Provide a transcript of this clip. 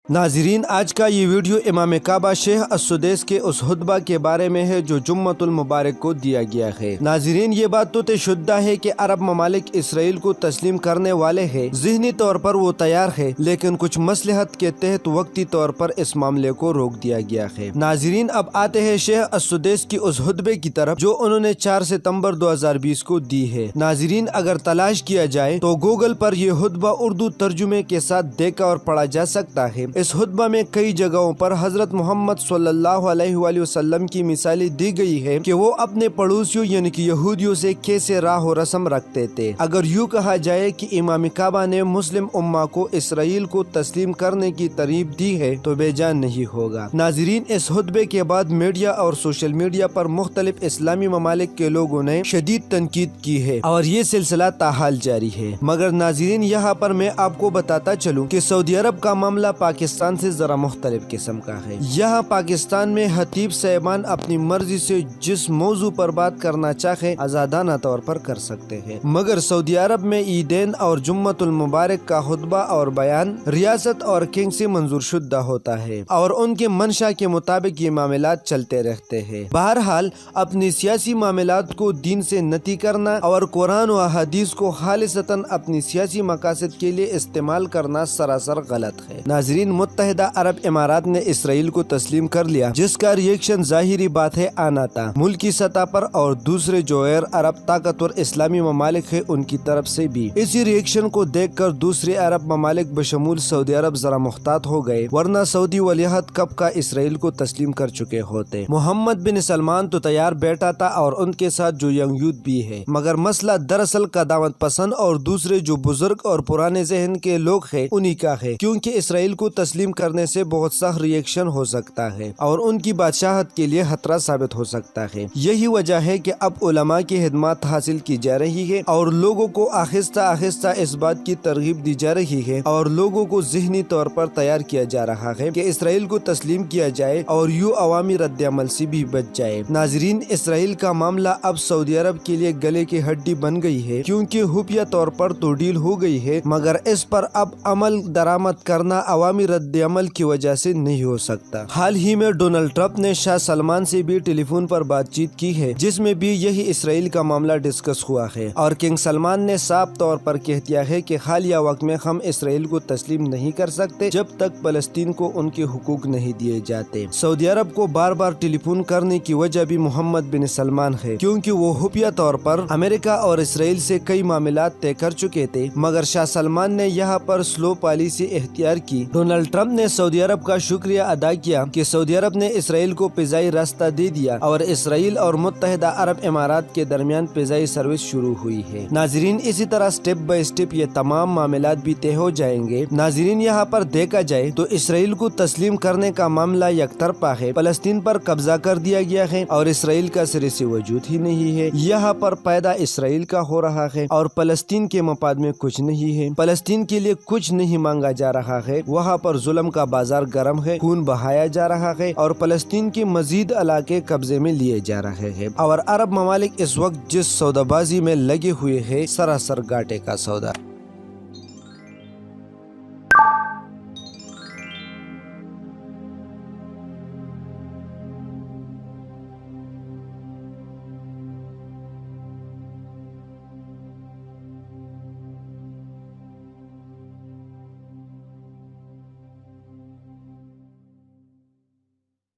नाजरीन, आज का ये वीडियो इमाम काबा शेख अस्सुदैस के उस खुतबा के बारे में है जो जुम्मतुल मुबारक को दिया गया है। नाजरीन, ये बात तो शुद्धा है कि अरब ममालिक इसराइल को तस्लीम करने वाले हैं। ज़हनी तौर पर वो तैयार है, लेकिन कुछ मसलहत के तहत वक्ती तौर पर इस मामले को रोक दिया गया है। नाजरीन, अब आते हैं शेख अस्सुदैस की उस खुतबे की तरफ जो उन्होंने 4 सितंबर 2020 को दी है। नाजरीन, अगर तलाश किया जाए तो गूगल पर यह खुतबा उर्दू तर्जुमे के साथ देखा और पढ़ा जा सकता है। इस खुतबा में कई जगहों पर हजरत मोहम्मद सल्लल्लाहु अलैहि वसल्लम की मिसालें दी गई है कि वो अपने पड़ोसियों यानी कि यहूदियों से कैसे राह और रस्म रखते थे। अगर यूँ कहा जाए कि इमाम काबा ने मुस्लिम उम्मा को इसराइल को तस्लीम करने की तरगीब दी है तो बेजान नहीं होगा। नाजरीन, इस खुतबे के बाद मीडिया और सोशल मीडिया पर मुख्तलिफ इस्लामी ममालिक के लोगों ने शदीद तनकीद की है और ये सिलसिला ताहाल जारी है। मगर नाजरीन, यहाँ पर मैं आपको बताता चलूँ कि सऊदी अरब का मामला पाकिस्तान से जरा मुख्तलिफ किस्म का है। यहाँ पाकिस्तान में खतीब साहिबान अपनी मर्जी से जिस मौजू पर बात करना चाहे आजादाना तौर पर कर सकते हैं, मगर सऊदी अरब में ईदैन और जुम्मतुल मुबारक का खुतबा और बयान रियासत और किंग से मंजूर शुदा होता है और उनके मंशा के मुताबिक ये मामलात चलते रहते हैं। बहरहाल, अपनी सियासी मामलात को दीन से नती करना और कुरान व हदीस को खालिसतन अपनी सियासी मकासद के लिए इस्तेमाल करना सरासर गलत है। नाजरीन, मुत्तहिदा अरब इमारात ने इसराइल को तस्लीम कर लिया, जिसका रिएक्शन जाहिरी बात है आना था मुल्की सतह पर और दूसरे जो गैर अरब ताकतवर इस्लामी ममालिक है उनकी तरफ से भी। इसी रिएक्शन को देख कर दूसरे अरब ममालिक बशमूल सऊदी अरब जरा मुख्तात हो गए, वरना सऊदी वलीअहद कब का इसराइल को तस्लीम कर चुके होते। मोहम्मद बिन सलमान तो तैयार बैठा था और उनके साथ जो यंग यूथ भी है, मगर मसला दरअसल कदामत पसंद और दूसरे जो बुजुर्ग और पुराने जहन के लोग हैं उन्हीं का है, क्योंकि इसराइल को तस्लीम करने से बहुत सख्त रिएक्शन हो सकता है और उनकी बादशाहत के लिए खतरा साबित हो सकता है। यही वजह है कि अब उलमा की हिदमत हासिल की जा रही है और लोगों को आहिस्ता आहिस्ता इस बात की तरगीब दी जा रही है और लोगों को ज़हनी तौर पर तैयार किया जा रहा है कि इसराइल को तस्लीम किया जाए और यूँ अवामी रद्द-ए-अमल से भी बच जाए। नाजरीन, इसराइल का मामला अब सऊदी अरब के लिए गले की हड्डी बन गई है, क्योंकि खुफिया तौर पर तो डील हो गई है, मगर इस पर अब अमल दरामद करना अवामी रद्द-ए-अमल की वजह से नहीं हो सकता। हाल ही में डोनाल्ड ट्रंप ने शाह सलमान से भी टेलीफोन पर बातचीत की है, जिसमें भी यही इसराइल का मामला डिस्कस हुआ है और किंग सलमान ने साफ तौर पर कह दिया है कि हालिया वक्त में हम इसराइल को तस्लीम नहीं कर सकते जब तक फलस्तीन को उनके हुकूक नहीं दिए जाते। सऊदी अरब को बार बार टेलीफोन करने की वजह भी मोहम्मद बिन सलमान है, क्योंकि वो खुफिया तौर पर अमेरिका और इसराइल से कई मामलात तय कर चुके थे, मगर शाह सलमान ने यहाँ पर स्लो पॉलिसी इख्तियार की। डोनाल्ड ट्रंप ने सऊदी अरब का शुक्रिया अदा किया कि सऊदी अरब ने इसराइल को फिजाई रास्ता दे दिया और इसराइल और मुत्तहिदा अरब इमारात के दरमियान फिजाई सर्विस शुरू हुई है। नाजरीन, इसी तरह स्टेप बाय स्टेप ये तमाम मामलात भी तय हो जाएंगे। नाजरीन, यहाँ पर देखा जाए तो इसराइल को तस्लीम करने का मामला यकतरफा है, फलस्तीन पर कब्जा कर दिया गया है और इसराइल का सिरे से वजूद ही नहीं है। यहाँ पर पैदा इसराइल का हो रहा है और फलस्तीन के मफाद में कुछ नहीं है। फलस्तीन के लिए कुछ नहीं मांगा जा रहा है, वहाँ पर जुल्म का बाजार गर्म है, खून बहाया जा रहा है और फलस्तीन के मजीद इलाके कब्जे में लिए जा रहे हैं और अरब ममालिक इस वक्त जिस सौदाबाजी में लगे हुए हैं, सरासर घाटे का सौदा।